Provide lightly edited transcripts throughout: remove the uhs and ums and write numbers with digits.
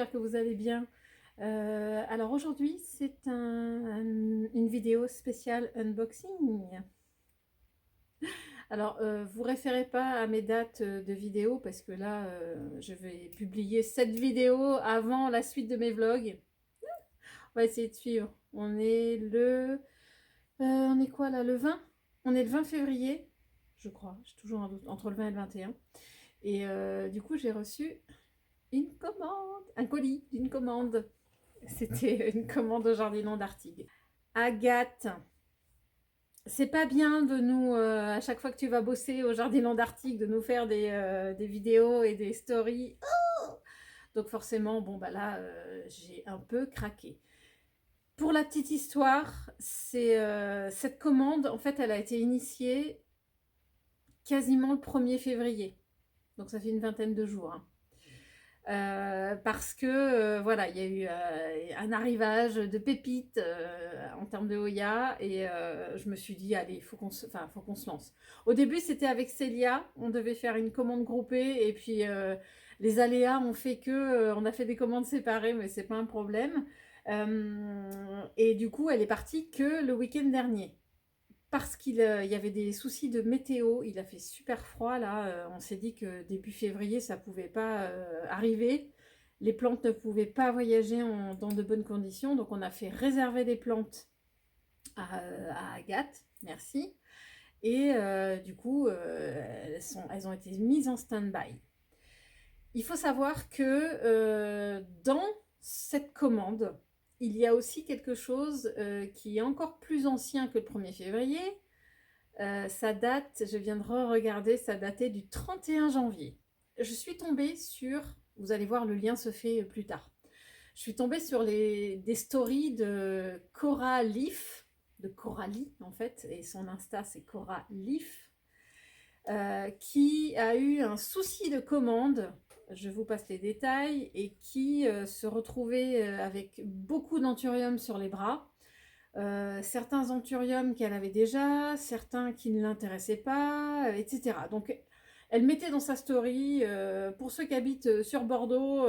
j'espère que vous allez bien. Alors aujourd'hui, c'est une vidéo spéciale unboxing. Alors, vous référez pas à mes dates de vidéo parce que là, je vais publier cette vidéo avant la suite de mes vlogs. On va essayer de suivre. On est quoi là, le 20? On est le 20 février, je crois. J'ai toujours un doute entre le 20 et le 21. Et du coup, j'ai reçu une commande, un colis d'une commande. C'était une commande au Jardiland d'Artigues. Agathe, c'est pas bien de nous, à chaque fois que tu vas bosser au Jardiland d'Artigues, de nous faire des vidéos et des stories. Oh, donc forcément, bon bah là, j'ai un peu craqué. Pour la petite histoire, c'est cette commande, en fait, elle a été initiée quasiment le 1er février. Donc ça fait une vingtaine de jours, hein. Parce que voilà, il y a eu un arrivage de pépites en termes de Hoya et je me suis dit allez, faut qu'on se lance. Au début, c'était avec Célia, on devait faire une commande groupée et puis les aléas ont fait que on a fait des commandes séparées, mais c'est pas un problème. Et du coup, elle est partie que le week-end dernier parce qu'il y avait des soucis de météo, il a fait super froid là, on s'est dit que début février ça pouvait pas arriver, les plantes ne pouvaient pas voyager dans de bonnes conditions, donc on a fait réserver des plantes à Agathe, merci, et du coup elles ont été mises en stand-by. Il faut savoir que dans cette commande, il y a aussi quelque chose qui est encore plus ancien que le 1er février. Ça date, je viens de re-regarder, ça datait du 31 janvier. Je suis tombée sur, vous allez voir, le lien se fait plus tard. Je suis tombée sur des stories de Cora Leaf, de Coralie en fait, et son Insta c'est Cora Leaf, qui a eu un souci de commande, je vous passe les détails, et qui se retrouvait avec beaucoup d'anthurium sur les bras. Certains anthuriums qu'elle avait déjà, certains qui ne l'intéressaient pas, etc. Donc elle mettait dans sa story, pour ceux qui habitent sur Bordeaux,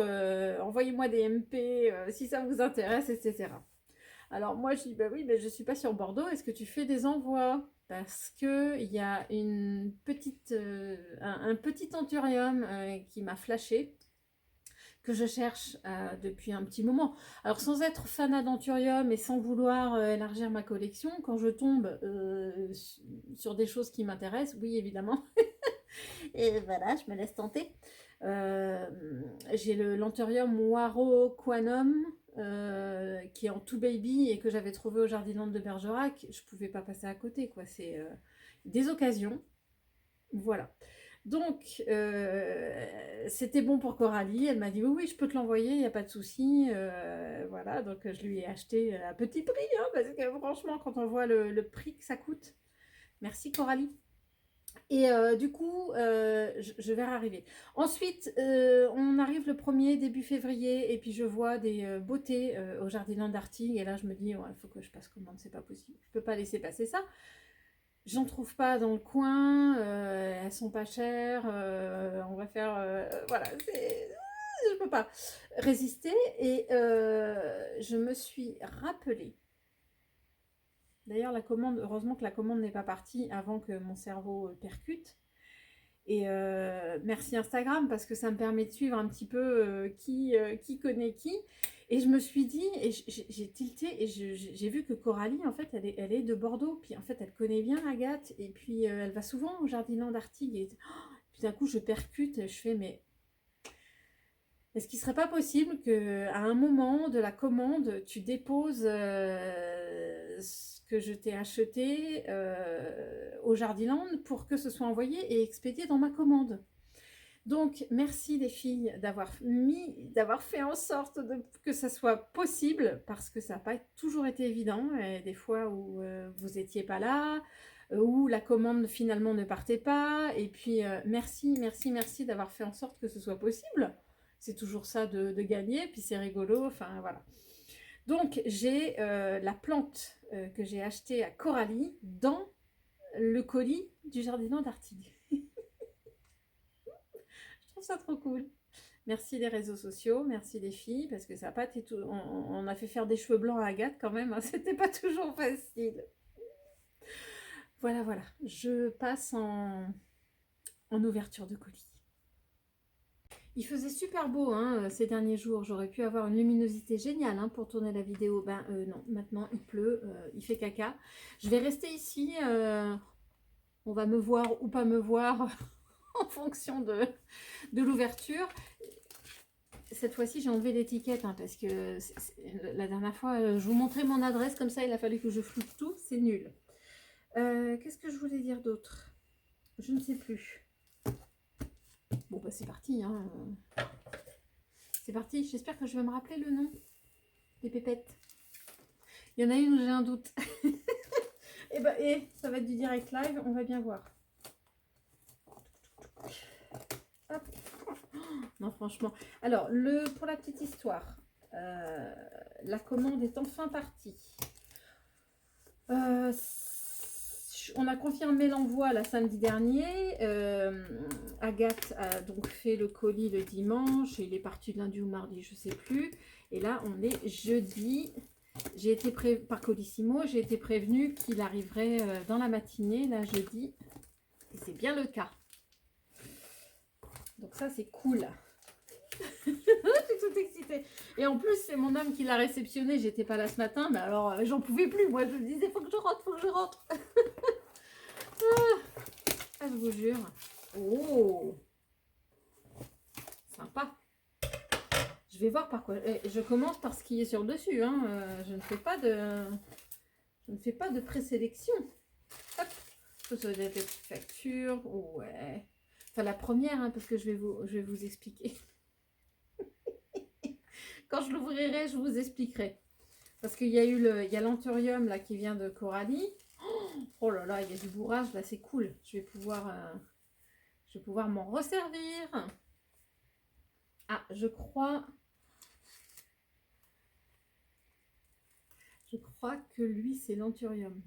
envoyez-moi des MP si ça vous intéresse, etc. Alors moi je dis bah oui, mais je ne suis pas sur Bordeaux, est-ce que tu fais des envois? Parce qu'il y a un petit anthurium qui m'a flashé, que je cherche depuis un petit moment. Alors sans être fanat d'anthurium et sans vouloir élargir ma collection, quand je tombe sur des choses qui m'intéressent, oui évidemment, et voilà, je me laisse tenter. J'ai l'anthurium Waro-Quanum qui est en tout baby et que j'avais trouvé au Jardiland de Bergerac. Je pouvais pas passer à côté, quoi. C'est des occasions. Voilà. Donc, c'était bon pour Coralie. Elle m'a dit, oui, oui, je peux te l'envoyer, il n'y a pas de souci. Voilà, donc je lui ai acheté à petit prix, hein, parce que franchement, quand on voit le prix que ça coûte. Merci Coralie. Et du coup, je vais arriver. Ensuite, on arrive le 1er début février, et puis je vois des beautés au Jardiland d'Artigues. Et là, je me dis, il faut que je passe commande, c'est pas possible. Je peux pas laisser passer ça. J'en trouve pas dans le coin, elles sont pas chères, on va faire, voilà, je peux pas résister et je me suis rappelé. D'ailleurs, la commande, heureusement que la commande n'est pas partie avant que mon cerveau percute. Et merci Instagram parce que ça me permet de suivre un petit peu qui connaît qui. Et je me suis dit, et j'ai tilté, et j'ai vu que Coralie, en fait, elle est de Bordeaux. Puis en fait, elle connaît bien Agathe. Et puis elle va souvent au Jardiland d'Artigues. Et puis d'un coup, je percute, je fais, mais est-ce qu'il ne serait pas possible qu'à un moment de la commande, tu déposes ce que je t'ai acheté au Jardiland pour que ce soit envoyé et expédié dans ma commande? Donc, merci les filles d'avoir fait en sorte que ça soit possible, parce que ça n'a pas toujours été évident. Et des fois où vous n'étiez pas là, où la commande finalement ne partait pas. Et puis, merci, merci, merci d'avoir fait en sorte que ce soit possible. C'est toujours ça de gagner, puis c'est rigolo, enfin voilà. Donc, j'ai la plante que j'ai achetée à Coralie dans le colis du Jardiland d'Artigues. Je trouve ça trop cool. Merci les réseaux sociaux, merci les filles, parce que ça n'a pas été tout... On a fait faire des cheveux blancs à Agathe quand même, hein, c'était pas toujours facile. Voilà, voilà, je passe en ouverture de colis. Il faisait super beau hein, ces derniers jours, j'aurais pu avoir une luminosité géniale hein, pour tourner la vidéo. Ben non, maintenant il pleut, il fait caca. Je vais rester ici, on va me voir ou pas me voir en fonction de l'ouverture. Cette fois-ci, j'ai enlevé l'étiquette hein, parce que la dernière fois, je vous montrais mon adresse comme ça, il a fallu que je floute tout, c'est nul. Qu'est-ce que je voulais dire d'autre? Je ne sais plus. Bon, bah c'est parti. Hein. C'est parti. J'espère que je vais me rappeler le nom des pépettes. Il y en a une où j'ai un doute. Et bah, ça va être du direct live, on va bien voir. Hop. Non, franchement. Alors, pour la petite histoire, la commande est enfin partie. On a confirmé l'envoi la samedi dernier. Agathe a donc fait le colis le dimanche. Il est parti lundi ou mardi, je ne sais plus. Et là, on est jeudi. J'ai été par Colissimo, j'ai été prévenue qu'il arriverait dans la matinée, là, jeudi. Et c'est bien le cas. Donc ça, c'est cool. Je suis toute excitée. Et en plus, c'est mon homme qui l'a réceptionné. J'étais pas là ce matin, mais alors j'en pouvais plus. Moi, je me disais, faut que je rentre, faut que je rentre. Ah, je vous jure. Oh, sympa. Je vais voir par quoi. Je commence par ce qui est sur le dessus. Hein. Je ne fais pas de présélection. Hop. Ça doit être une facture. Ouais. Enfin, la première, hein, parce que je vais vous expliquer. Quand je l'ouvrirai, je vous expliquerai. Parce qu'il y a eu il y a l'anthurium là qui vient de Coralie. Oh là là, il y a du bourrage là, c'est cool. Je vais pouvoir m'en resservir. Ah, je crois que lui c'est l'anthurium.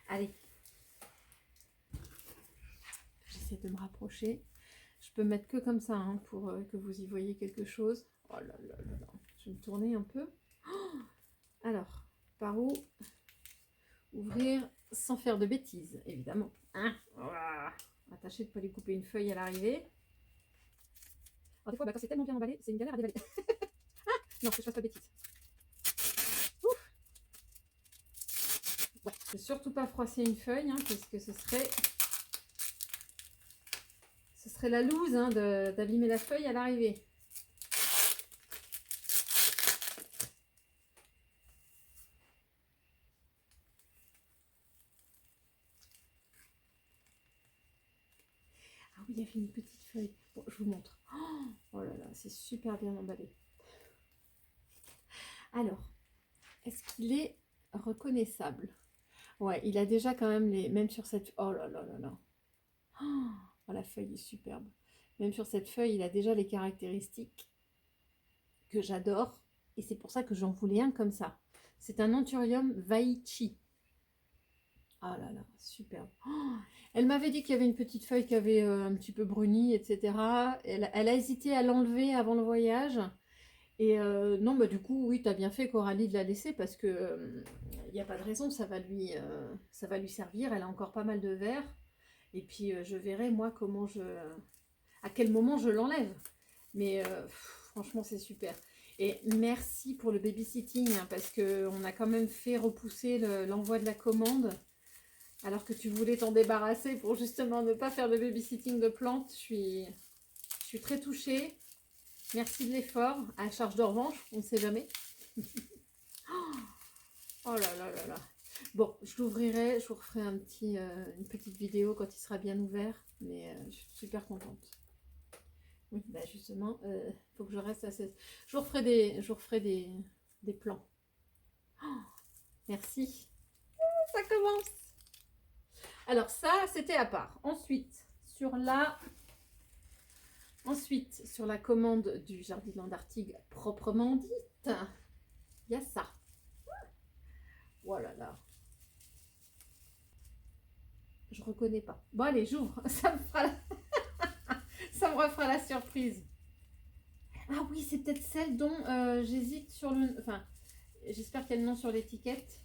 Allez. J'essaie de me rapprocher. Je peux mettre que comme ça hein, pour que vous y voyez quelque chose. Oh là là là là. Je vais me tourner un peu. Oh, alors, par où ouvrir sans faire de bêtises, évidemment. Hein, voilà. Attaché de ne pas lui couper une feuille à l'arrivée. Alors des fois, bah, quand c'est tellement bien emballé, c'est une galère à dévaler. Ah non, que je fasse pas de bêtises. Ouf. Ouais, je ne vais surtout pas froisser une feuille, hein, parce que ce serait la loose hein, d'abîmer la feuille à l'arrivée. Ah oui, il y avait une petite feuille. Bon, je vous montre. Oh là là, c'est super bien emballé. Alors, est-ce qu'il est reconnaissable? Ouais, il a déjà quand même même sur cette... Oh là là là là. Oh, la feuille est superbe. Même sur cette feuille, il a déjà les caractéristiques que j'adore. Et c'est pour ça que j'en voulais un comme ça. C'est un Anthurium Vaichi. Ah là là, superbe. Oh, elle m'avait dit qu'il y avait une petite feuille qui avait un petit peu bruni, etc. Elle a hésité à l'enlever avant le voyage. Et non, bah du coup, oui, t'as bien fait, Coralie, de la laisser parce que il n'y a pas de raison, ça va lui servir. Elle a encore pas mal de verre. Et puis, je verrai, moi, à quel moment je l'enlève. Mais franchement, c'est super. Et merci pour le babysitting, hein, parce qu'on a quand même fait repousser l'envoi de la commande. Alors que tu voulais t'en débarrasser pour justement ne pas faire de babysitting de plantes. Je suis très touchée. Merci de l'effort. À charge de revanche, on ne sait jamais. Oh là là là là. Bon, je l'ouvrirai. Je vous referai une petite vidéo quand il sera bien ouvert. Mais je suis super contente. Oui, bah justement, il faut que je reste assez... Je vous referai des plans. Oh, merci. Ça commence. Alors ça, c'était à part. Ensuite, sur la commande du Jardiland d'Artigues proprement dite, il y a ça. Voilà là. Je reconnais pas. Bon allez, j'ouvre. Ça me fera Ça me refera la surprise. Ah oui, c'est peut-être celle dont j'hésite sur le... Enfin, j'espère qu'il y a le nom sur l'étiquette.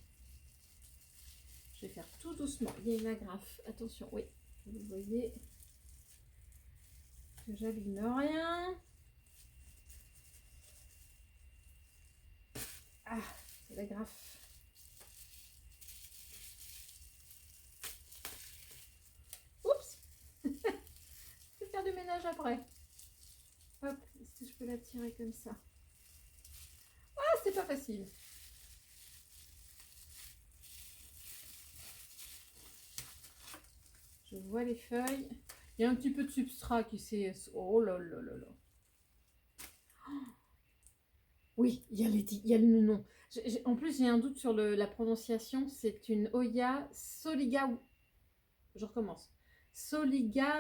Je vais faire tout doucement. Il y a une agrafe. Attention, oui. Vous voyez que j'abîme rien. Ah, c'est l'agrafe. Oups. Je vais faire du ménage après. Hop, est-ce que je peux la tirer comme ça? Ah, c'est pas facile. Je vois les feuilles. Il y a un petit peu de substrat qui s'est... Oh là là là là. Oui, il y a le nom. En plus, j'ai un doute sur la prononciation. C'est une Oya Soliga... Je recommence. Soligawiana.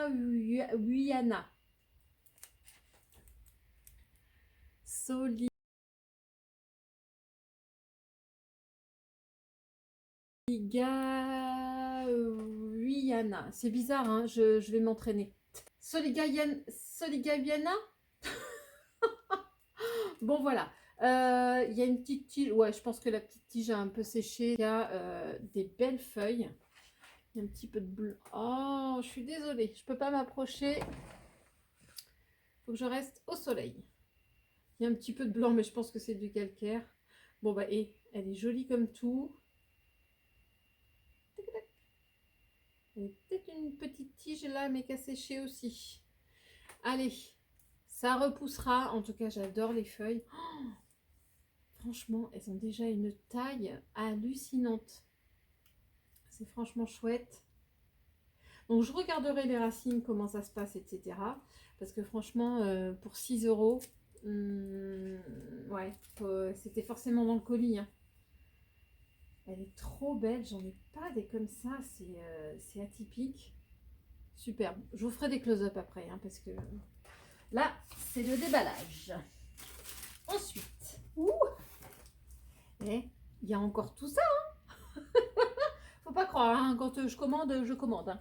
Soligawiana. C'est bizarre, hein, je vais m'entraîner. Soligawiana. Bon, voilà. Il y a une petite tige. Ouais, je pense que la petite tige a un peu séché. Il y a des belles feuilles. Il y a un petit peu de bleu. Oh, je suis désolée. Je peux pas m'approcher. Faut que je reste au soleil. Il y a un petit peu de blanc, mais je pense que c'est du calcaire. Bon, bah, et elle est jolie comme tout. Il y a peut-être une petite tige là, mais qui a séché aussi. Allez, ça repoussera. En tout cas, j'adore les feuilles. Oh, franchement, elles ont déjà une taille hallucinante. C'est franchement chouette. Donc, je regarderai les racines, comment ça se passe, etc. Parce que franchement, pour 6 €, ouais, c'était forcément dans le colis. Hein. Elle est trop belle, j'en ai pas des comme ça, c'est atypique. Superbe. Je vous ferai des close-up après, hein, parce que là, c'est le déballage. Ensuite, et il y a encore tout ça. Hein. Faut pas croire, hein, quand je commande, je commande. Hein.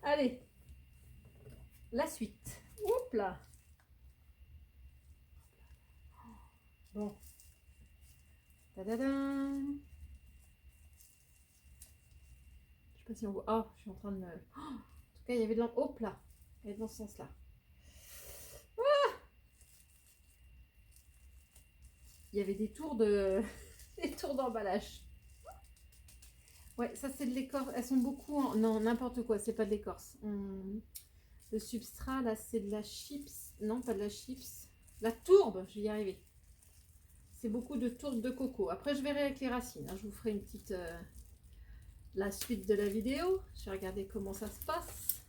Allez, la suite. Oups là. Bon. Tadadam. Je sais pas si on voit. Oh, je suis en train de me... Oh, en tout cas, il y avait de l'encre. Hop là. Elle est dans ce sens-là. Ah, il y avait des tours de... des tours d'emballage. Ouais, ça c'est de l'écorce. Elles sont beaucoup en... Non, n'importe quoi, c'est pas de l'écorce. Le substrat, là, c'est de la chips. Non, pas de la chips. La tourbe, je vais y arriver. C'est beaucoup de tourbe de coco. Après, je verrai avec les racines. Hein. Je vous ferai une petite... la suite de la vidéo. Je vais regarder comment ça se passe.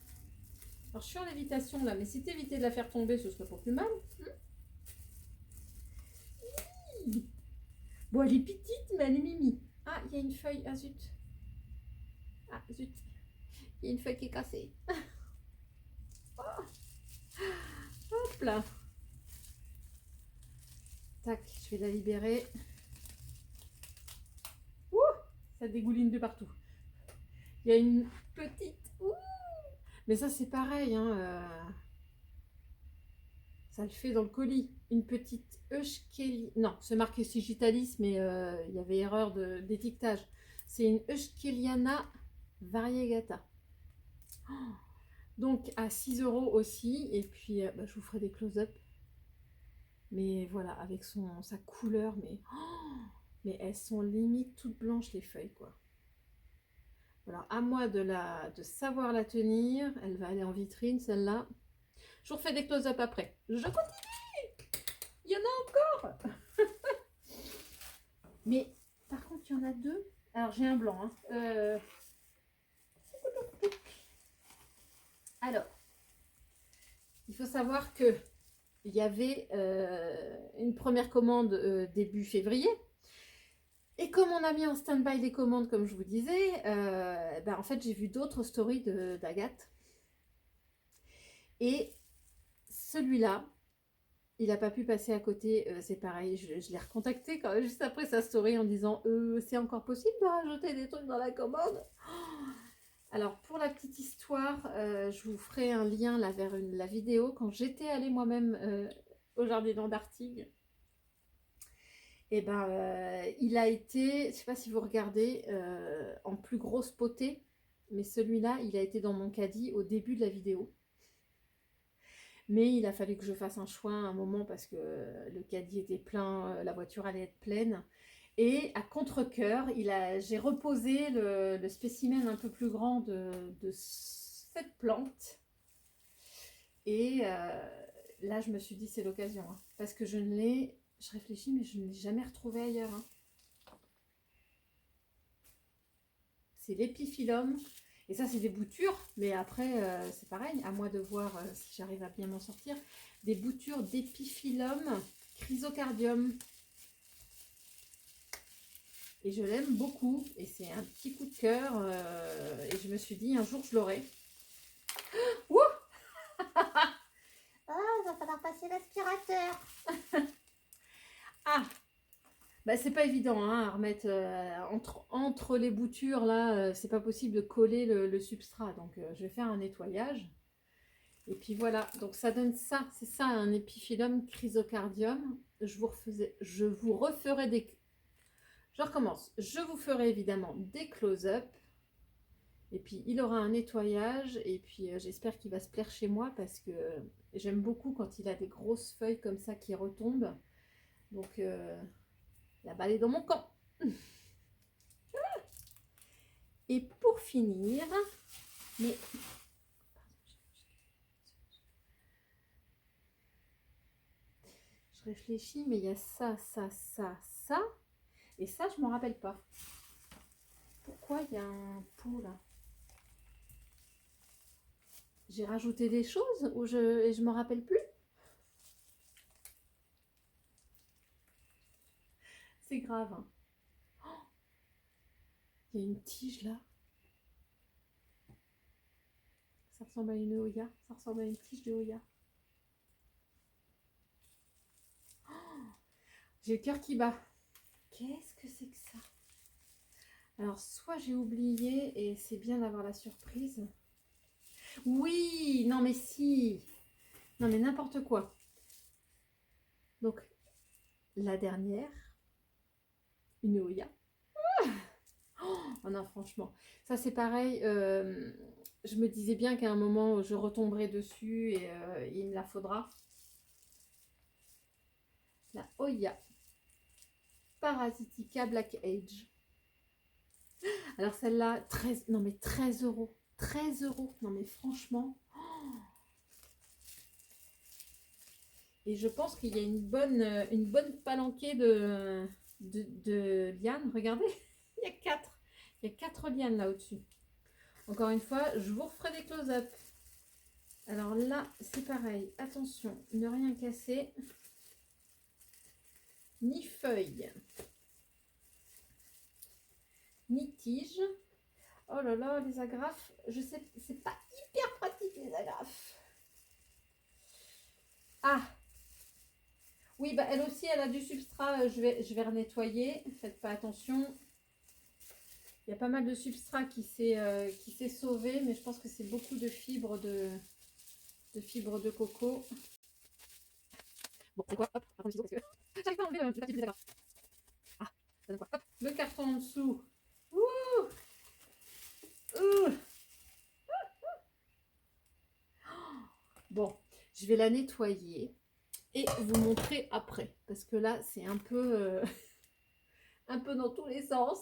Alors, je suis en lévitation, là. Mais si t'évitais de la faire tomber, ce serait pas plus mal. Oui. Bon, elle est petite, mais elle est mimi. Ah, il y a une feuille. Ah, zut. Ah, zut. Il y a une feuille qui est cassée. Oh. Hop là. Tac, je vais la libérer. Ouh, ça dégouline de partout. Il y a une petite... Ouh, mais ça, c'est pareil. Hein, ça le fait dans le colis. Une petite Euskeli... Non, c'est marqué Sigitalis, mais il y avait erreur d'étiquetage. C'est une Euskeliana variegata. Oh, donc à 6 € aussi. Et puis, bah, je vous ferai des close-up. Mais voilà, avec sa couleur. Mais elles sont limite toutes blanches, les feuilles, quoi. Alors, à moi de savoir la tenir. Elle va aller en vitrine, celle-là. Je vous refais des close-up après. Je continue. Il y en a encore. Mais, par contre, il y en a deux. Alors, j'ai un blanc. Hein. Alors, il faut savoir que il y avait une première commande début février. Et comme on a mis en stand-by les commandes, comme je vous disais, ben en fait, j'ai vu d'autres stories d'Agathe. Et celui-là, il n'a pas pu passer à côté. C'est pareil, je l'ai recontacté quand même juste après sa story en disant c'est encore possible de rajouter des trucs dans la commande. Alors, pour la petite histoire, je vous ferai un lien là vers la vidéo. Quand j'étais allée moi-même au jardin d'Artigues, et ben, il a été, je ne sais pas si vous regardez, en plus grosse potée, mais celui-là, il a été dans mon caddie au début de la vidéo. Mais il a fallu que je fasse un choix à un moment parce que le caddie était plein, la voiture allait être pleine. Et à contre-cœur, j'ai reposé le spécimen un peu plus grand de cette plante. Et là, je me suis dit, c'est l'occasion. Hein, parce que je réfléchis, mais je ne l'ai jamais retrouvé ailleurs. Hein. C'est l'épiphyllum. Et ça, c'est des boutures. Mais après, c'est pareil. À moi de voir si j'arrive à bien m'en sortir. Des boutures d'épiphyllum chrysocardium. Et je l'aime beaucoup. Et c'est un petit coup de cœur. Et je me suis dit, un jour, je l'aurai. Ouh il va falloir passer l'aspirateur. Ah bah, c'est pas évident hein, à remettre entre les boutures là, c'est pas possible de coller le substrat. Donc je vais faire un nettoyage. Et puis voilà, donc ça donne ça, c'est ça un épiphyllum chrysocardium. Je vous referai des... Je recommence. Je vous ferai évidemment des close-up. Et puis il aura un nettoyage. Et puis j'espère qu'il va se plaire chez moi parce que j'aime beaucoup quand il a des grosses feuilles comme ça qui retombent. Donc la balle est dans mon camp. Et pour finir, mais je réfléchis, mais il y a ça, ça, ça, ça. Et ça, je ne m'en rappelle pas. Pourquoi il y a un pot là? J'ai rajouté des choses et je ne me rappelle plus. C'est grave. Hein. Oh, il y a une tige là. Ça ressemble à une Oya. Ça ressemble à une tige de Oya. Oh, j'ai le cœur qui bat. Qu'est-ce que c'est que ça? Alors, soit j'ai oublié et c'est bien d'avoir la surprise. Oui, non mais si. Non mais n'importe quoi. Donc, la dernière, une Oya. Oh non, franchement. Ça, c'est pareil. Je me disais bien qu'à un moment, je retomberai dessus et il me la faudra. La Oya Parasitica Black Age. Alors celle-là, 13, non mais 13 euros. 13 euros. Non mais franchement. Et je pense qu'il y a une bonne palanquée de lianes. Regardez, il y a 4 lianes là au-dessus. Encore une fois, je vous referai des close-up. Alors là, c'est pareil. Attention, ne rien casser. Ni feuilles, ni tiges. Oh là là, les agrafes, je sais, c'est pas hyper pratique les agrafes. Ah oui, bah elle aussi, elle a du substrat, je vais renettoyer, faites pas attention. Il y a pas mal de substrat qui s'est sauvé, mais je pense que c'est beaucoup de fibres de coco. Bon, c'est quoi? Hop, un ciseau parce que j'arrive pas à enlever la petite vis. Ah, ça donne quoi? Hop, le carton en dessous. Ouh, ouh. Bon, je vais la nettoyer et vous montrer après. Parce que là, c'est un peu, un peu dans tous les sens.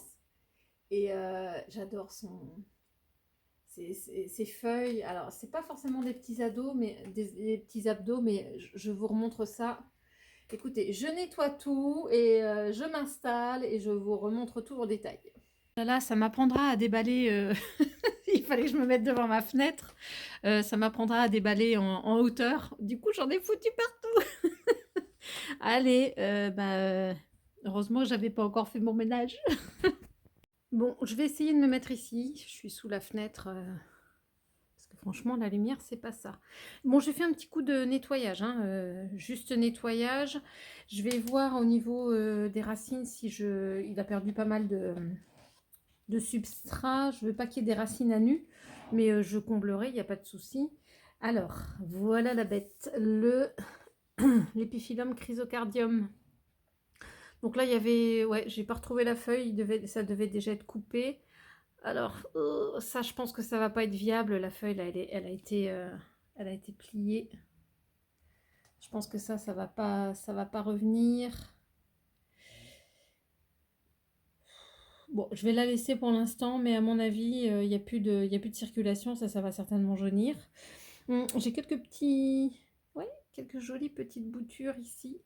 Et j'adore ses feuilles. Alors, c'est pas forcément des petits abdos, mais des petits abdos, mais je vous remontre ça. Écoutez, je nettoie tout et je m'installe et je vous remontre tout en détail. Là, ça m'apprendra à déballer. Il fallait que je me mette devant ma fenêtre. Ça m'apprendra à déballer en hauteur. Du coup, j'en ai foutu partout. Allez, heureusement, j'avais pas encore fait mon ménage. Bon, je vais essayer de me mettre ici. Je suis sous la fenêtre. Parce que franchement, la lumière, c'est pas ça. Bon, j'ai fait un petit coup de nettoyage. Hein, juste nettoyage. Je vais voir au niveau des racines si il a perdu pas mal de substrat. Je veux pas qu'il y ait des racines à nu. Mais je comblerai, il n'y a pas de souci. Alors, voilà la bête, l'épiphyllum chrysocardium. Donc là, il y avait, ouais, j'ai pas retrouvé la feuille, ça devait déjà être coupé. Alors, ça, je pense que ça va pas être viable. La feuille, là, elle a été pliée. Je pense que ça va pas revenir. Bon, je vais la laisser pour l'instant, mais à mon avis, il n'y a plus de circulation. Ça va certainement jaunir. J'ai quelques jolies petites boutures ici.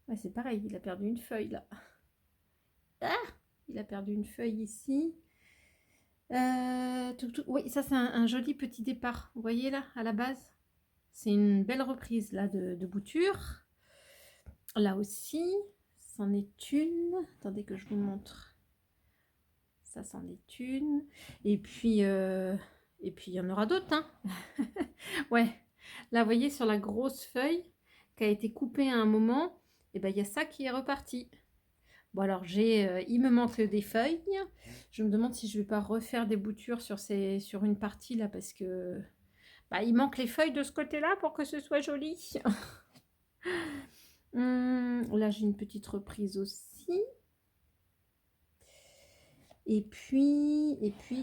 Ouais, c'est pareil, il a perdu une feuille là. Ah, il a perdu une feuille ici. Oui, ça c'est un joli petit départ. Vous voyez là, à la base, c'est une belle reprise là de bouture. Là aussi, c'en est une. Attendez que je vous montre. Ça, c'en est une. Et puis il y en aura d'autres. Hein. Ouais. Là, vous voyez, sur la grosse feuille qui a été coupée à un moment, et ben il y a ça qui est reparti. Bon, alors, il me manque des feuilles. Je me demande si je vais pas refaire des boutures sur une partie là, parce que bah, il manque les feuilles de ce côté-là pour que ce soit joli. Là, j'ai une petite reprise aussi. Et puis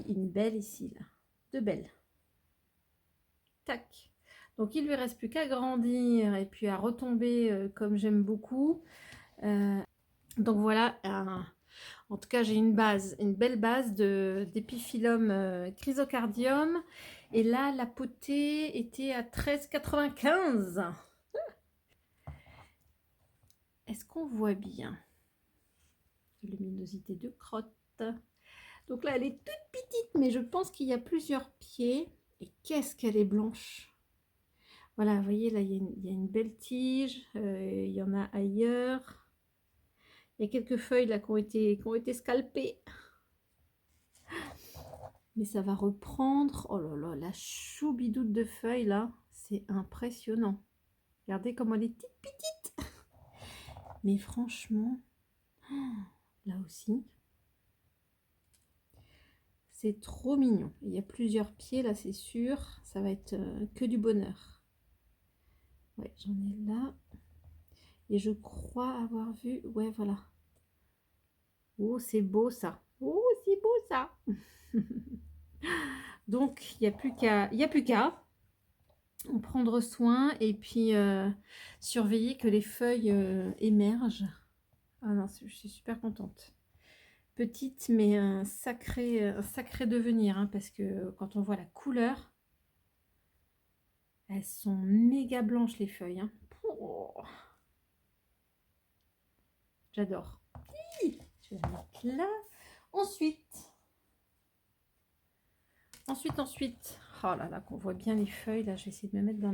une belle ici, là. Deux belles. Tac. Donc, il lui reste plus qu'à grandir et puis à retomber comme j'aime beaucoup. Donc, voilà. En tout cas, j'ai une belle base d'épiphyllum chrysocardium. Et là, la potée était à 13,95. Est-ce qu'on voit bien? Luminosité de crotte. Donc là, elle est toute petite, mais je pense qu'il y a plusieurs pieds. Et qu'est-ce qu'elle est blanche! Voilà, vous voyez, là, il y a une belle tige. Il y en a ailleurs. Il y a quelques feuilles là qui ont été scalpées. Mais ça va reprendre. Oh là là, la choubidoute de feuilles là, c'est impressionnant. Regardez comment elle est toute petite. Mais franchement, là aussi, c'est trop mignon. Il y a plusieurs pieds là, c'est sûr. Ça va être que du bonheur. Ouais, j'en ai là. Et je crois avoir vu... Ouais, voilà. Oh, c'est beau ça. Oh, c'est beau ça. Donc, il n'y a plus qu'à en prendre soin et puis surveiller que les feuilles émergent. Ah non, je suis super contente. Petite, mais un sacré devenir, hein, parce que quand on voit la couleur, elles sont méga blanches les feuilles. Hein. Oh, j'adore. Je vais la mettre là. Ensuite. Oh là là, qu'on voit bien les feuilles. Là, je vais essayer de me mettre dans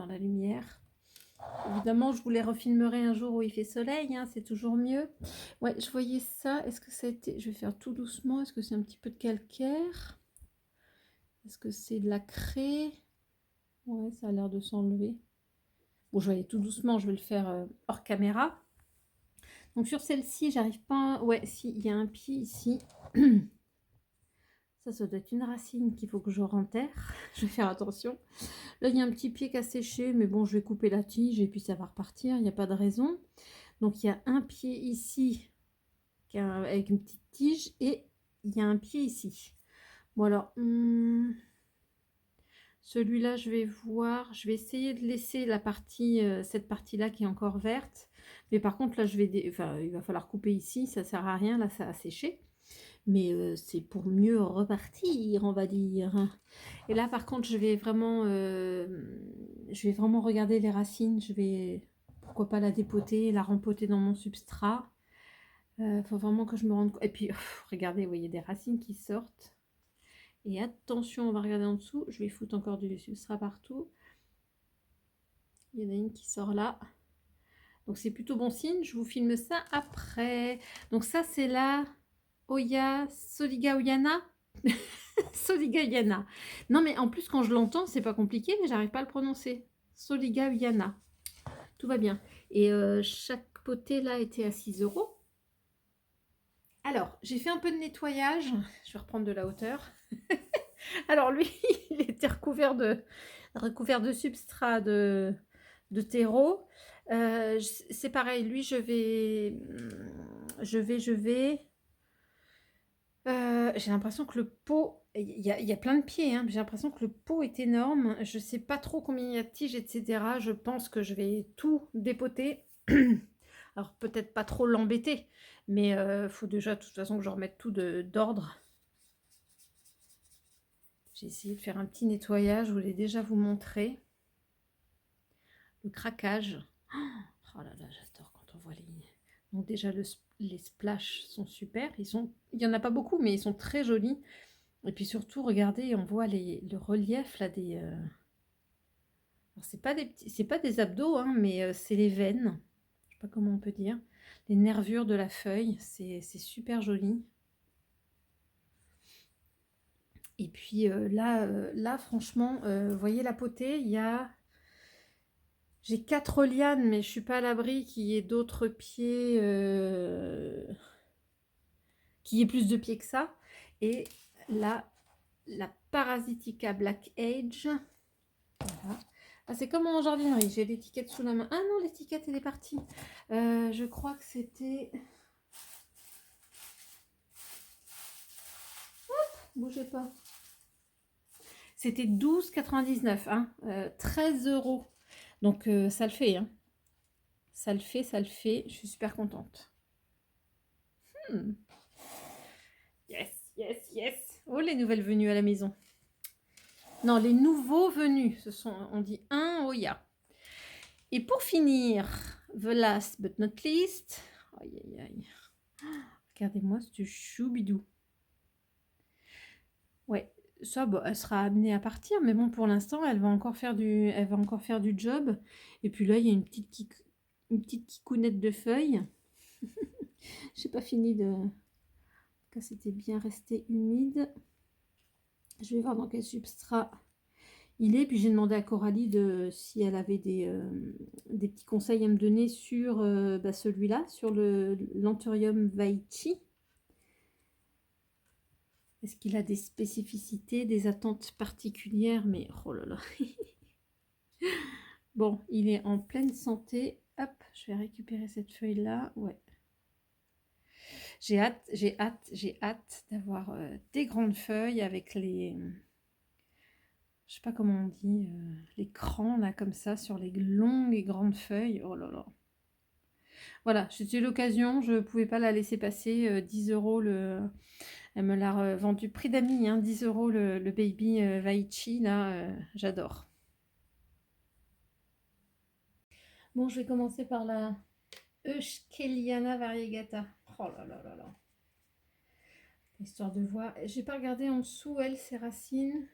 la lumière. Évidemment, je vous les refilmerai un jour où il fait soleil, hein, c'est toujours mieux. Ouais, je voyais ça. Est-ce que ça a été... Je vais faire tout doucement. Est-ce que c'est un petit peu de calcaire? Est-ce que c'est de la craie? Ouais, ça a l'air de s'enlever. Bon, je vais aller tout doucement. Je vais le faire hors caméra. Donc, sur celle-ci, j'arrive pas... Ouais, si, il y a un pied ici. Ça doit être une racine qu'il faut que je renterre. Je vais faire attention. Là, il y a un petit pied qui a séché, mais bon, je vais couper la tige et puis ça va repartir. Il n'y a pas de raison. Donc, il y a un pied ici avec une petite tige et il y a un pied ici. Bon, alors, celui-là, je vais voir. Je vais essayer de laisser cette partie-là qui est encore verte. Mais par contre, là, il va falloir couper ici. Ça ne sert à rien. Là, ça a séché. Mais c'est pour mieux repartir, on va dire. Et là, par contre, je vais vraiment regarder les racines. Je vais, pourquoi pas la dépoter, la rempoter dans mon substrat. Faut vraiment que je me rende compte. Et puis, regardez, vous voyez des racines qui sortent. Et attention, on va regarder en dessous. Je vais foutre encore du substrat partout. Il y en a une qui sort là. Donc, c'est plutôt bon signe. Je vous filme ça après. Donc, ça, c'est là. Oya Soligaoyana. Soligaoyana. Non, mais en plus, quand je l'entends, c'est pas compliqué, mais j'arrive pas à le prononcer. Soligaoyana. Tout va bien. Et chaque potée là était à 6 €. Alors, j'ai fait un peu de nettoyage. Je vais reprendre de la hauteur. Alors lui, il était recouvert de substrat de terreau. C'est pareil, lui, je vais. J'ai l'impression que le pot, il y a plein de pieds, hein, j'ai l'impression que le pot est énorme. Je sais pas trop combien il y a de tiges, etc. Je pense que je vais tout dépoter. Alors peut-être pas trop l'embêter, mais faut déjà de toute façon que je remette tout d'ordre. J'ai essayé de faire un petit nettoyage, je voulais déjà vous montrer le craquage. Oh là là, j'adore quand on voit les... Donc déjà les splashes sont super, il y en a pas beaucoup mais ils sont très jolis. Et puis surtout, regardez, on voit le relief là des... C'est pas des abdos, hein, mais c'est les veines. Je sais pas comment on peut dire. Les nervures de la feuille, c'est super joli. Et puis là, franchement, vous voyez la potée, il y a... J'ai 4 lianes, mais je suis pas à l'abri qu'il y ait d'autres pieds... qu'il y ait plus de pieds que ça. Et là, la Parasitica Black Age. Voilà. Ah, c'est comme en jardinerie, j'ai l'étiquette sous la main. Ah non, l'étiquette elle est partie. Je crois que c'était... Hop, bougez pas. C'était 12,99, hein, 13 €. Donc ça le fait, hein. Ça le fait, ça le fait. Je suis super contente. Yes, yes, yes. Oh, les nouvelles venues à la maison. Non, les nouveaux venus. On dit un Oya. Et pour finir, the last but not least. Aïe, aïe, aïe. Regardez-moi ce choubidou. Ouais, ça, bah, elle sera amenée à partir, mais bon, pour l'instant, elle va encore faire du job. Et puis là, il y a une petite kikounette de feuilles. J'ai pas fini de... que c'était bien resté humide. Je vais voir dans quel substrat il est. Puis j'ai demandé à Coralie si elle avait des petits conseils à me donner sur celui-là, sur le l'Anthurium veitchii. Est-ce qu'il a des spécificités, des attentes particulières? Mais oh là là. Bon, il est en pleine santé. Hop, je vais récupérer cette feuille-là. Ouais. J'ai hâte d'avoir des grandes feuilles avec les... Je sais pas comment on dit, les crans là comme ça sur les longues et grandes feuilles. Oh là là. Voilà, c'était l'occasion, je pouvais pas la laisser passer. 10 € le... Elle me l'a vendu prix d'amis, hein, 10 € le baby veitchii là, j'adore. Bon, je vais commencer par la Euskeliana variegata. Oh là là là là. Histoire de voir. J'ai pas regardé en dessous, elle, ses racines.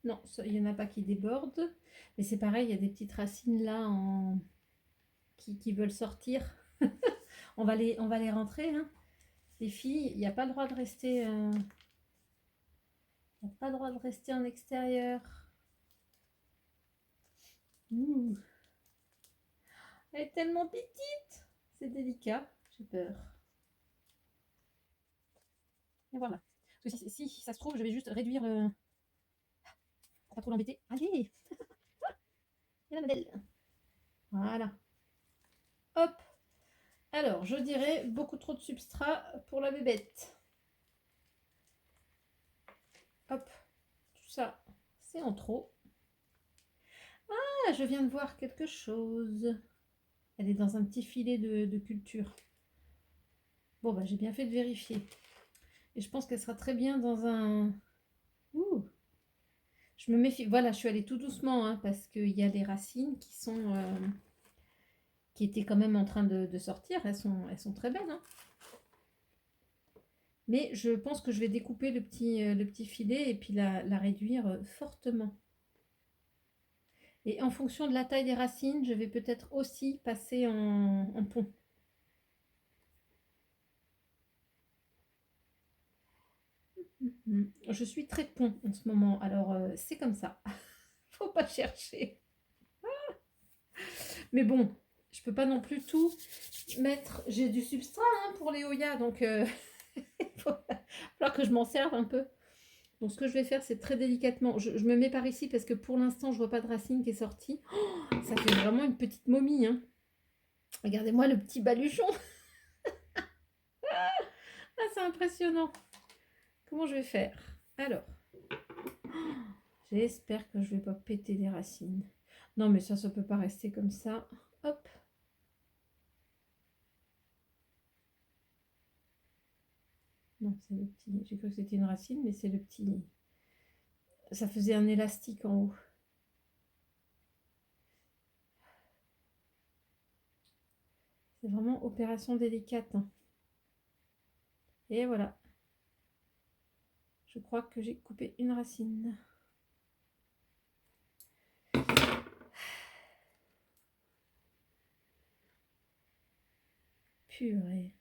Non, il n'y en a pas qui débordent. Mais c'est pareil, il y a des petites racines là qui veulent sortir. on va les rentrer. Hein. Les filles, il n'y a pas le droit de rester... Il n'y a pas le droit de rester en extérieur. Ouh. Elle est tellement petite. C'est délicat. J'ai peur. Et voilà. Parce que si ça se trouve, je vais juste réduire le... Pour pas trop l'embêter. Allez. Et la modèle. Voilà. Hop. Alors, je dirais beaucoup trop de substrat pour la bébête. Hop. Tout ça, c'est en trop. Ah, je viens de voir quelque chose. Elle est dans un petit filet de culture. Bon, bah, j'ai bien fait de vérifier. Et je pense qu'elle sera très bien dans un... Ouh. Je me méfie. Voilà, je suis allée tout doucement, hein, parce qu'il y a les racines qui sont... qui étaient quand même en train de sortir. Elles sont très belles, hein. Mais je pense que je vais découper le petit filet et puis la réduire fortement. Et en fonction de la taille des racines, je vais peut-être aussi passer en pont. Je suis très pont en ce moment, alors c'est comme ça. Faut pas chercher. Mais bon, je peux pas non plus tout mettre. J'ai du substrat hein, pour les Oya, donc falloir que je m'en serve un peu. Donc ce que je vais faire, c'est très délicatement. Je me mets par ici parce que pour l'instant, je vois pas de racine qui est sortie. Oh, ça fait vraiment une petite momie. Hein. Regardez-moi le petit baluchon. Ah, c'est impressionnant. Comment je vais faire? Alors, j'espère que je vais pas péter des racines. Non, mais ça peut pas rester comme ça. Hop. Non, c'est le petit. J'ai cru que c'était une racine, mais c'est le petit. Ça faisait un élastique en haut. C'est vraiment opération délicate. Hein. Et voilà. Je crois que j'ai coupé une racine. Purée.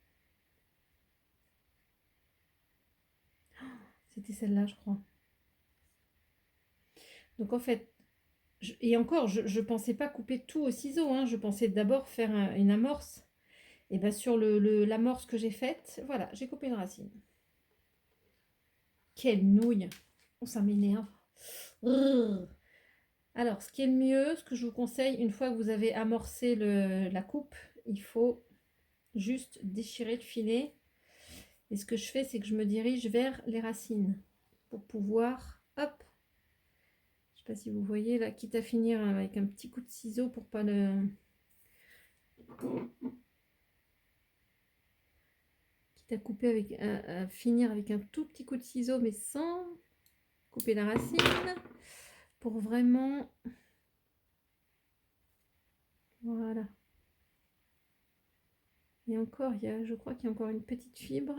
C'était celle-là, je crois. Donc en fait, et encore, je ne pensais pas couper tout au ciseau. Hein. Je pensais d'abord faire une amorce. Et bien sur l'amorce que j'ai faite, voilà, j'ai coupé une racine. Quelle nouille! Oh, ça m'énerve. Alors, ce qui est le mieux, ce que je vous conseille, une fois que vous avez amorcé la coupe, il faut juste déchirer le filet. Et ce que je fais, c'est que je me dirige vers les racines pour pouvoir, hop, je sais pas si vous voyez là, quitte à finir avec un petit coup de ciseau pour pas le... Quitte à couper avec, à finir avec un tout petit coup de ciseau, mais sans couper la racine, pour vraiment... Voilà. Et encore, je crois qu'il y a encore une petite fibre.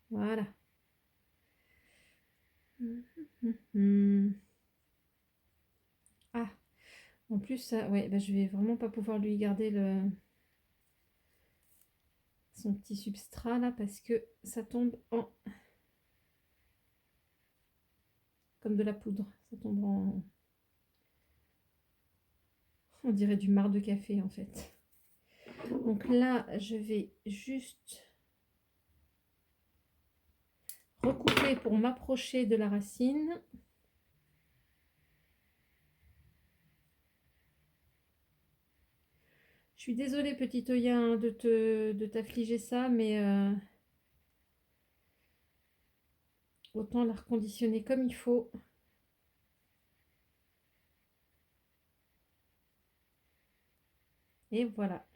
Voilà. Ah, en plus, ça, ouais, bah, je vais vraiment pas pouvoir lui garder son petit substrat là parce que ça tombe en comme de la poudre. Ça tombe en, on dirait du marc de café en fait. Donc là, je vais juste recouper pour m'approcher de la racine. Je suis désolée, petit Oya, de t'affliger ça, mais autant la reconditionner comme il faut. Et voilà.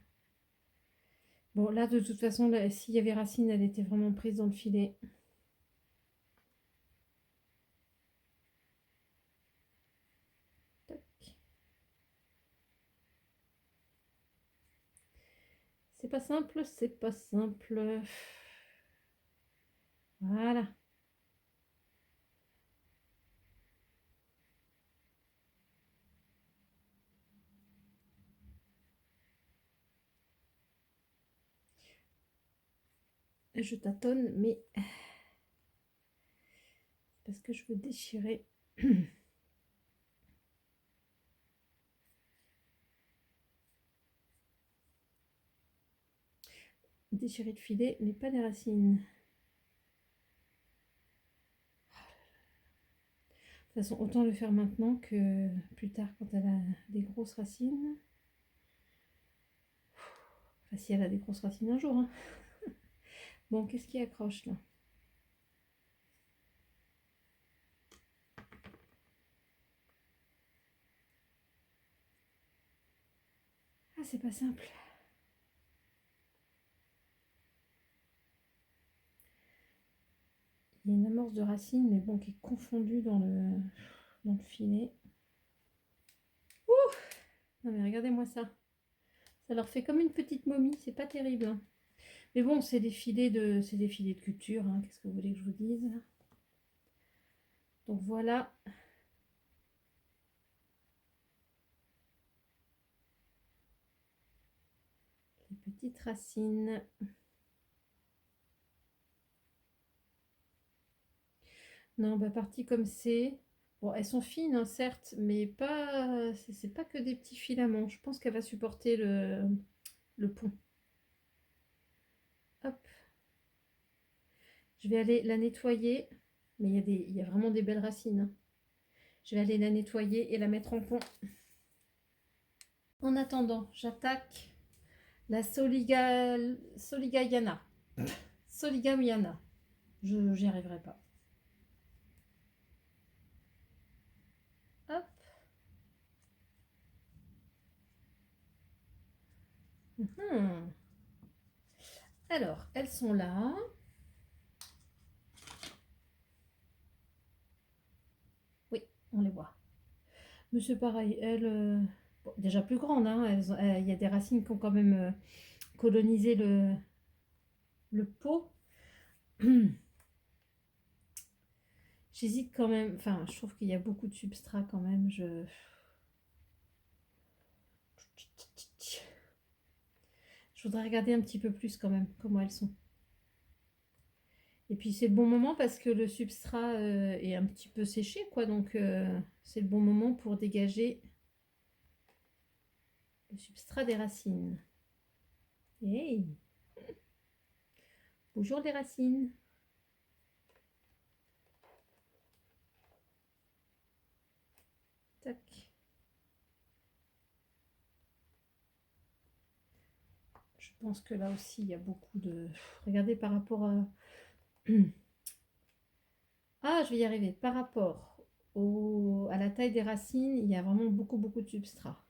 Bon, là, de toute façon, s'il y avait racine, elle était vraiment prise dans le filet. C'est pas simple, c'est pas simple. Voilà. Je tâtonne, mais parce que je veux déchirer. Déchirer le filet, mais pas les racines. De toute façon, autant le faire maintenant que plus tard quand elle a des grosses racines. Enfin, si elle a des grosses racines un jour. Hein. Bon, qu'est-ce qui accroche là? Ah, c'est pas simple. Il y a une amorce de racine, mais bon, qui est confondue dans le filet. Ouh! Non mais regardez-moi ça. Ça leur fait comme une petite momie, c'est pas terrible. Hein. Mais bon, c'est des filets de culture, hein. Qu'est-ce que vous voulez que je vous dise? Donc voilà. Les petites racines. Non, bah partie comme c'est. Bon, elles sont fines, hein, certes, mais pas. C'est pas que des petits filaments. Je pense qu'elle va supporter le pont. Hop. Je vais aller la nettoyer. Mais il y a vraiment des belles racines, hein. Je vais aller la nettoyer et la mettre en pont. En attendant, j'attaque la Soligayana. Soligawiana. Je n'y arriverai pas. Hop. Alors, elles sont là. Oui, on les voit. Mais c'est pareil, elles, bon, déjà plus grandes, hein, il y a des racines qui ont quand même colonisé le pot. J'hésite quand même, enfin, je trouve qu'il y a beaucoup de substrat quand même. Je voudrais regarder un petit peu plus quand même comment elles sont. Et puis c'est le bon moment parce que le substrat est un petit peu séché, quoi. Donc c'est le bon moment pour dégager le substrat des racines. Hey! Bonjour les racines. Tac. Je pense que là aussi il y a beaucoup de... Regardez par rapport à... Ah, je vais y arriver. Par rapport à la taille des racines, il y a vraiment beaucoup de substrat.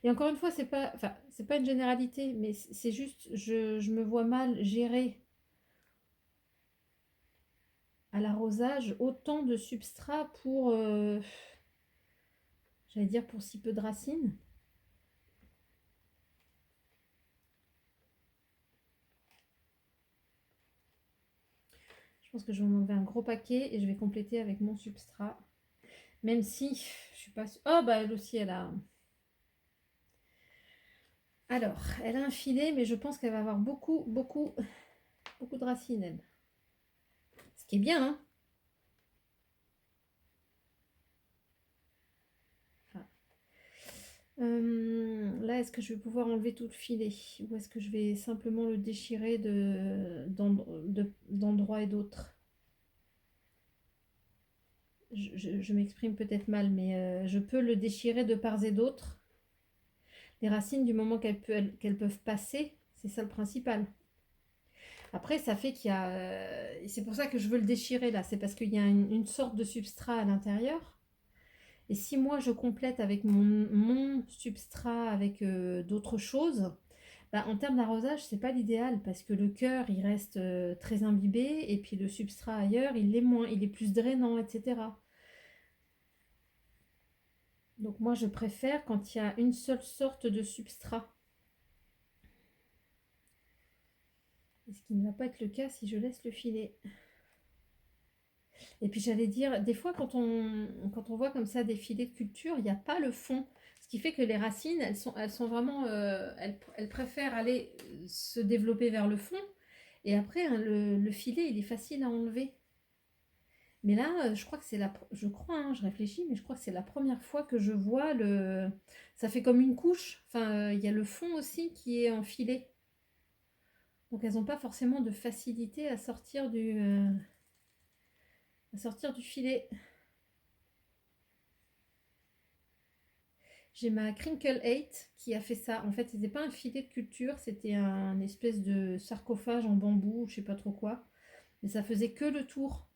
Et encore une fois, c'est pas une généralité, mais c'est juste, je me vois mal gérer à l'arrosage autant de substrat pour, j'allais dire, pour si peu de racines. Je pense que je vais m'enlever un gros paquet et je vais compléter avec mon substrat. Même si, je suis pas sûre. Oh, bah elle aussi, elle a... Alors, elle a un filet, mais je pense qu'elle va avoir beaucoup de racines, elle. Ce qui est bien, hein. Là, est-ce que je vais pouvoir enlever tout le filet ou est-ce que je vais simplement le déchirer d'endroits et d'autres? Je m'exprime peut-être mal, mais je peux le déchirer de part et d'autre. Les racines, du moment qu'elles peuvent passer, c'est ça le principal. Après, ça fait qu'il y a... c'est pour ça que je veux le déchirer là. C'est parce qu'il y a une sorte de substrat à l'intérieur. Et si moi je complète avec mon substrat avec d'autres choses, bah, en termes d'arrosage, c'est pas l'idéal parce que le cœur il reste très imbibé et puis le substrat ailleurs il l'est moins, il est plus drainant, etc. Donc moi je préfère quand il y a une seule sorte de substrat. Et ce qui ne va pas être le cas si je laisse le filet. Et puis j'allais dire, des fois quand on voit comme ça des filets de culture, il n'y a pas le fond. Ce qui fait que les racines, elles sont vraiment, elles préfèrent aller se développer vers le fond. Et après, hein, le filet, il est facile à enlever. Mais là, je crois que c'est je crois, hein, je réfléchis, mais je crois que c'est la première fois que je vois ça fait comme une couche. Enfin, il y a le fond aussi qui est en filet. Donc elles n'ont pas forcément de facilité à sortir du filet. J'ai ma Crinkle 8 qui a fait ça. En fait, c'était pas un filet de culture, c'était un espèce de sarcophage en bambou, je sais pas trop quoi. Mais ça faisait que le tour.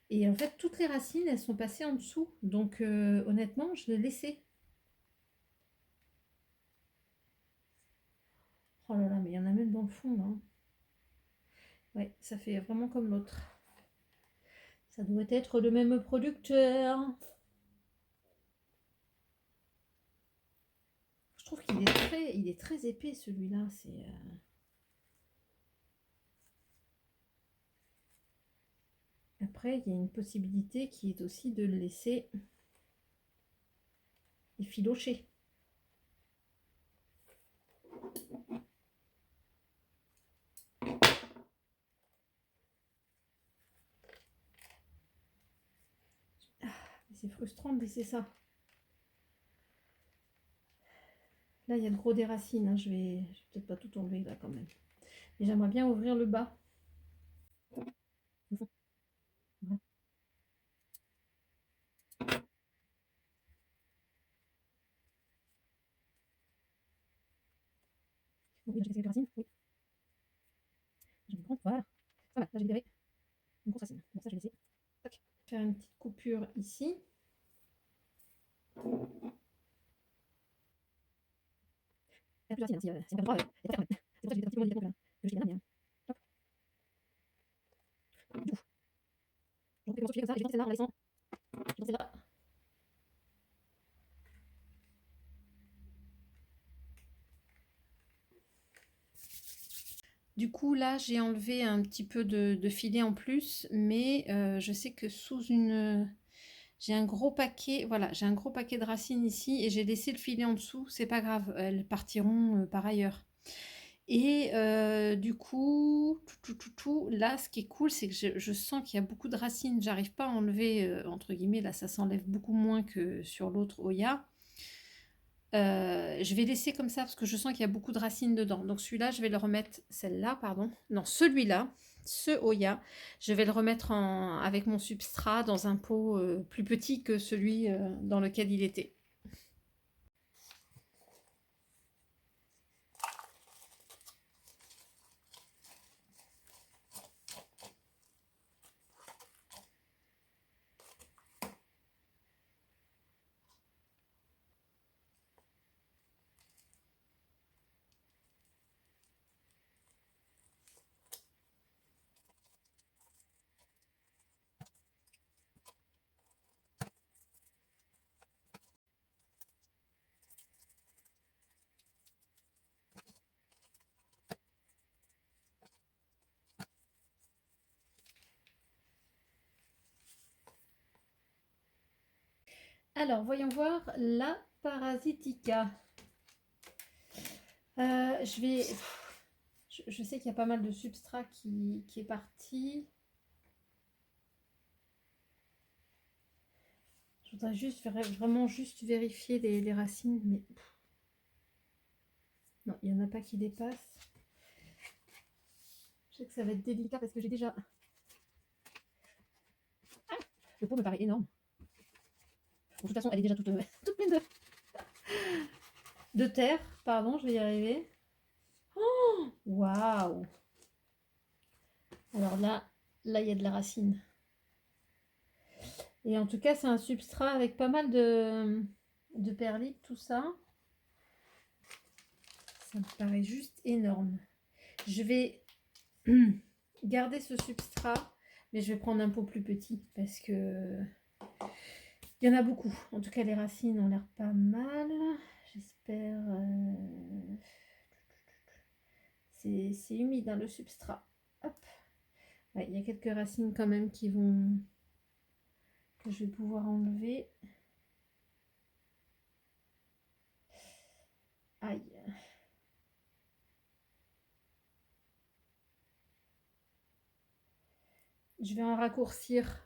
Et en fait, toutes les racines, elles sont passées en dessous. Donc, honnêtement, je l'ai laissé. Oh là là, mais il y en a même dans le fond, là. Ouais, ça fait vraiment comme l'autre. Ça doit être le même producteur. Je trouve il est très épais, celui-là. Après, il y a une possibilité qui est aussi de le laisser effilocher. C'est frustrant de laisser ça. Là, il y a de gros des racines. Hein. Je vais peut-être pas tout enlever là quand même. Mais j'aimerais bien ouvrir le bas. Voilà. Oui, j'ai quelques racines. Oui. J'en ai une grande. Voilà. Ça va, là j'ai libéré une grosse racine. Bon, ça je vais laisser. Tac. Faire une petite coupure ici. Il y a plus de racines, hein, si on perd le droit, il y a pas faire. C'est pour ça que j'ai fait un petit peu délicatement que je fais là, mais hop. Du coup, je recoupe les morceaux de filet comme ça et je vais celle-là en la laissant. Je vais celle-là. Du coup, là, j'ai enlevé un petit peu de filet en plus, mais je sais que sous une... J'ai un gros paquet, voilà, j'ai un gros paquet de racines ici et j'ai laissé le filet en dessous, c'est pas grave, elles partiront par ailleurs. Et du coup, là, ce qui est cool, c'est que je sens qu'il y a beaucoup de racines, j'arrive pas à enlever, entre guillemets, là, ça s'enlève beaucoup moins que sur l'autre Oya. Je vais laisser comme ça parce que je sens qu'il y a beaucoup de racines dedans. Donc celui-là, je vais le remettre, celle-là, pardon. Non, celui-là, ce Oya, je vais le remettre avec mon substrat dans un pot plus petit que celui dans lequel il était. Alors, voyons voir la Parasitica. Je vais... Je sais qu'il y a pas mal de substrat qui est parti. Je voudrais juste vraiment juste vérifier les racines, mais non, il n'y en a pas qui dépassent. Je sais que ça va être délicat parce que j'ai déjà... Ah, le pot me paraît énorme. Bon, de toute façon, elle est déjà toute, toute pleine de terre. Pardon, je vais y arriver. Oh, waouh! Alors là, il y a de la racine. Et en tout cas, c'est un substrat avec pas mal de perlites, tout ça. Ça me paraît juste énorme. Je vais garder ce substrat, mais je vais prendre un pot plus petit parce que il y en a beaucoup. En tout cas, les racines ont l'air pas mal. J'espère. C'est humide hein, le substrat. Hop. Ouais, il y a quelques racines quand même qui vont que je vais pouvoir enlever. Aïe. Je vais en raccourcir.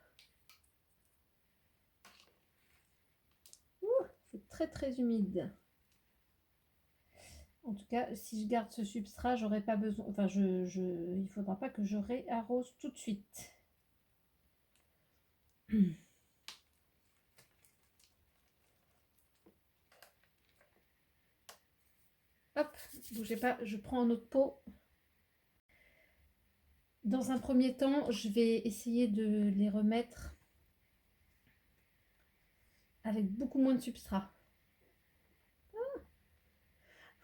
C'est très très humide. En tout cas, si je garde ce substrat, j'aurai pas besoin. Enfin, il faudra pas que je réarrose tout de suite. Hop, bougez pas, je prends un autre pot. Dans un premier temps, je vais essayer de les remettre avec beaucoup moins de substrat. Ah,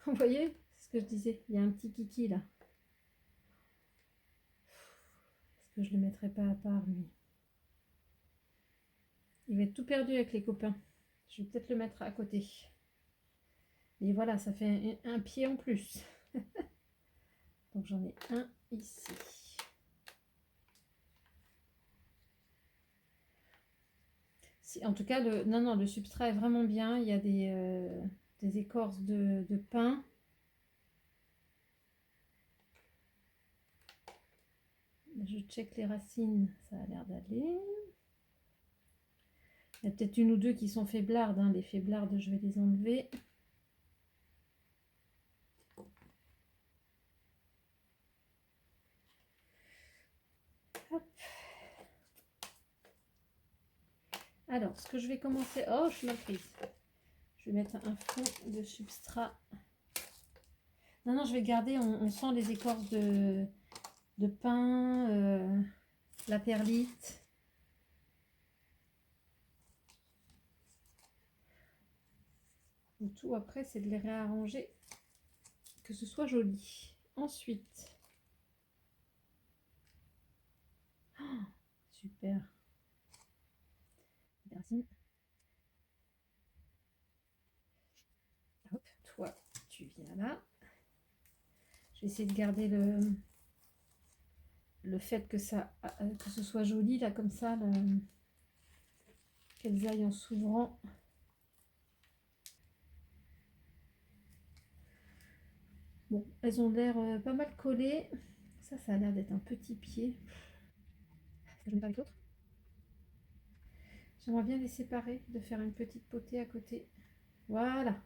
vous voyez ce que je disais, il y a un petit kiki là. Est-ce que je le mettrai pas à part lui? Il va être tout perdu avec les copains. Je vais peut-être le mettre à côté. Et voilà, ça fait un pied en plus. Donc j'en ai un ici. En tout cas, le substrat est vraiment bien. Il y a des écorces de pin. Je check les racines, ça a l'air d'aller. Il y a peut-être une ou deux qui sont faiblardes. Hein. Les faiblardes, je vais les enlever. Hop. Alors, ce que je vais commencer... Oh, je suis mal prise. Je vais mettre un fond de substrat. Non, je vais garder. On sent les écorces de pain, la perlite. Le tout après, c'est de les réarranger, que ce soit joli. Ensuite, oh, super. Merci. Hop, toi, tu viens là. Je vais essayer de garder le fait que ce soit joli là comme ça, qu'elles aillent en s'ouvrant. Bon, elles ont l'air pas mal collées. Ça a l'air d'être un petit pied. Je ne mets pas avec l'autre. J'aimerais bien les séparer, de faire une petite potée à côté. Voilà.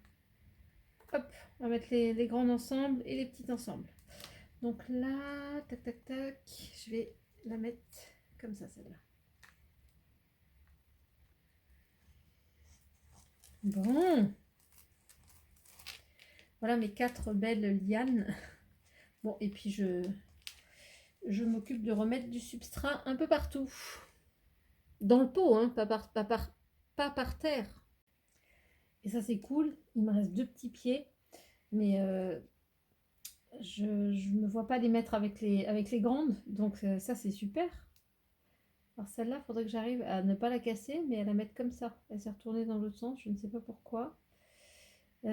Hop, on va mettre les grandes ensemble et les petites ensemble. Donc là, tac, tac, tac, je vais la mettre comme ça, celle-là. Bon. Voilà mes 4 belles lianes. Bon, et puis je m'occupe de remettre du substrat un peu partout. Dans le pot, hein, pas par terre. Et ça, c'est cool. Il me reste 2 petits pieds. Mais je ne me vois pas les mettre avec les grandes. Donc ça, c'est super. Alors celle-là, il faudrait que j'arrive à ne pas la casser, mais à la mettre comme ça. Elle s'est retournée dans l'autre sens. Je ne sais pas pourquoi. Non,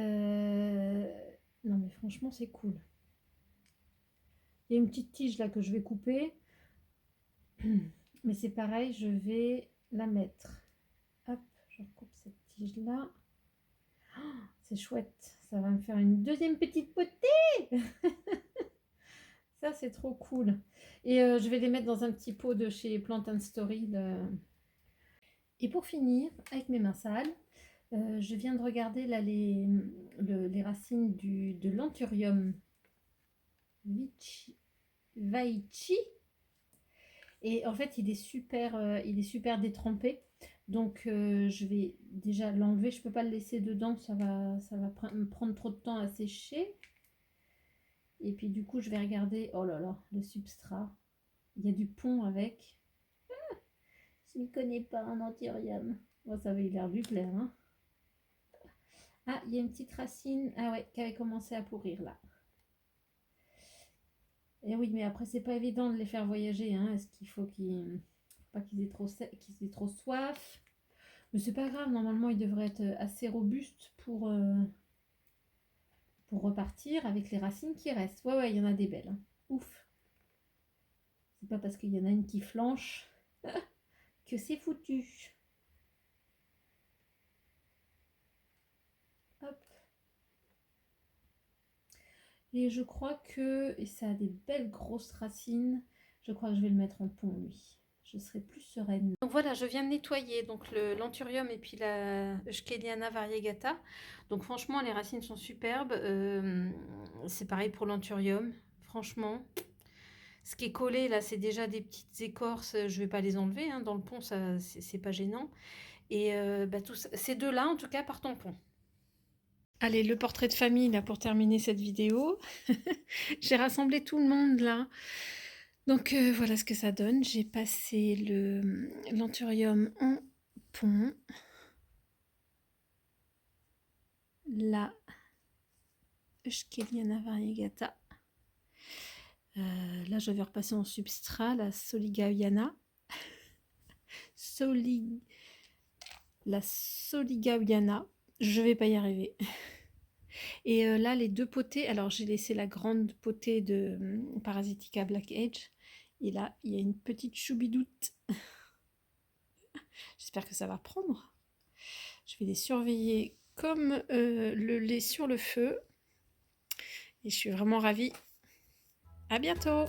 mais franchement, c'est cool. Il y a une petite tige là que je vais couper. Mais c'est pareil, je vais la mettre. Hop, je recoupe cette tige là. Oh, c'est chouette. Ça va me faire une deuxième petite potée. Ça, c'est trop cool. Et je vais les mettre dans un petit pot de chez Plant & Story. Et pour finir, avec mes mains sales, je viens de regarder là les racines de l'Anthurium Veitchi. Et en fait, il est super détrempé. Donc, je vais déjà l'enlever. Je ne peux pas le laisser dedans. Ça va me prendre trop de temps à sécher. Et puis, du coup, je vais regarder. Oh là là, le substrat. Il y a du pont avec. Ah, je n'y connais pas en Anthurium. Bon, ça avait l'air de lui plaire. Hein. Ah, il y a une petite racine. Ah ouais, qui avait commencé à pourrir là. Et oui, mais après, c'est pas évident de les faire voyager. Hein. Est-ce qu'il faut pas qu'ils aient trop soif? Mais c'est pas grave. Normalement, ils devraient être assez robustes pour repartir avec les racines qui restent. Ouais, il y en a des belles. Hein. Ouf. C'est pas parce qu'il y en a une qui flanche que c'est foutu. Hop. Et je crois que ça a des belles grosses racines. Je crois que je vais le mettre en pont, lui. Je serai plus sereine. Donc voilà, je viens de nettoyer donc l'Anthurium et puis la Escherichia variegata. Donc franchement, les racines sont superbes. C'est pareil pour l'Anthurium. Franchement, ce qui est collé là, c'est déjà des petites écorces. Je vais pas les enlever. Hein. Dans le pont, ça, c'est pas gênant. Et ces deux-là, en tout cas, partent en pont. Allez, le portrait de famille là pour terminer cette vidéo. J'ai rassemblé tout le monde là. Donc voilà ce que ça donne. J'ai passé l'Anthurium en pont. La Escherichia variegata. Là, je vais repasser en substrat la Soligawiana. La Soligawiana. Je vais pas y arriver. Et là, les 2 potées. Alors, j'ai laissé la grande potée de Parasitica Black Edge. Et là, il y a une petite choubidoute. J'espère que ça va prendre. Je vais les surveiller comme le lait sur le feu. Et je suis vraiment ravie. À bientôt!